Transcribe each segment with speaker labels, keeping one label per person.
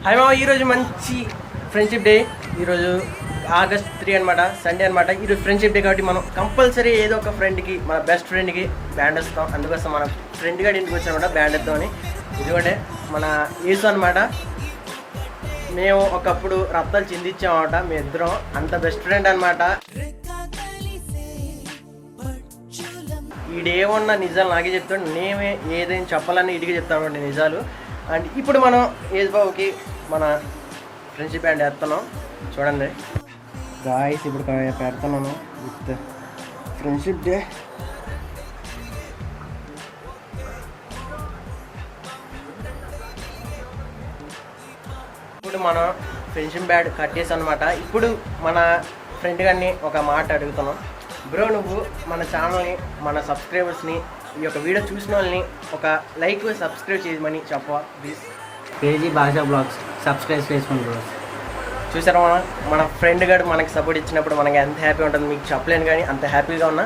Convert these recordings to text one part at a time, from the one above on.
Speaker 1: Hi మామ, ఈరోజు మంచి ఫ్రెండ్షిప్ డే. ఈరోజు ఆగస్ట్ 3 అనమాట, సండే అనమాట. ఈరోజు ఫ్రెండ్షిప్ డే కాబట్టి మనం కంపల్సరీ ఏదో ఒక ఫ్రెండ్కి, మన బెస్ట్ ఫ్రెండ్కి బ్యాండ్ ఇస్తాం. అందుకోసం మన ఫ్రెండ్ గారి ఇంటికి వచ్చామన్నమాట బ్యాండ్ ఇద్దామని. ఇదిగోండి మన యేసు అనమాట. మేము ఒకప్పుడు రక్తాలు చిందించామన్నమాట. మీ ఇద్దరం అంత బెస్ట్ ఫ్రెండ్ అనమాట. ఈడేమన్నా నిజాలు నాకే చెప్తాడు, నేనే ఏదైనా చెప్పాలని ఇడికి చెప్తాను నిజాలు. అండ్ ఇప్పుడు మనం యేసు బాబుకి మన ఫ్రెండ్షిప్ బ్యాండ్ వేస్తున్నాం. చూడండి గాయ్స్, ఇప్పుడు పెడుతున్నాను విత్ ఫ్రెండ్షిప్ డే. ఇప్పుడు మనం ఫ్రెండ్షిప్ బ్యాండ్ కట్ చేసాం అనమాట. ఇప్పుడు మన ఫ్రెండ్ గారిని ఒక మాట అడుగుతున్నాం. బ్రో, నువ్వు మన ఛానల్ని, మన సబ్స్క్రైబర్స్ని, ఈ యొక్క వీడియో చూసిన వాళ్ళని ఒక లైక్ సబ్స్క్రైబ్ చేయమని చెప్పవా ప్లీజ్?
Speaker 2: కేజీ భాషా బ్లాగ్స్ సబ్స్క్రైబ్ చేసుకోండి బ్రో.
Speaker 1: చూసారా, మన ఫ్రెండ్ గారు మనకి సపోర్ట్ ఇచ్చినప్పుడు మనకి ఎంత హ్యాపీ ఉంటుంది మీకు చెప్పలేను, కానీ అంత హ్యాపీగా ఉన్నా.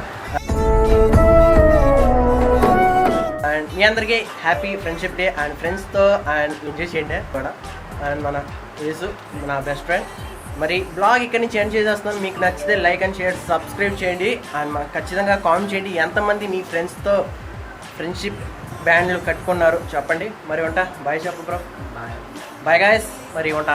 Speaker 1: అండ్ మీ అందరికీ హ్యాపీ ఫ్రెండ్షిప్ డే. అండ్ ఫ్రెండ్స్తో అండ్ ఎంజాయ్ చేయండి కూడా. అండ్ మన యేసు నా బెస్ట్ ఫ్రెండ్. మరి బ్లాగ్ ఇక్కడి నుంచి ఎండ్ చేసేస్తున్నాను. మీకు నచ్చితే లైక్ అండ్ షేర్ సబ్స్క్రైబ్ చేయండి. అండ్ మనకు ఖచ్చితంగా కామెంట్ చేయండి ఎంతమంది మీ ఫ్రెండ్స్తో ఫ్రెండ్షిప్ బ్యాండ్లు కట్టుకున్నారు చెప్పండి. మరి ఉంటా, బాయ్ చెప్పు బ్రో.
Speaker 2: బాయ్
Speaker 1: బాయ్ గాయస్, మరి ఉంటా.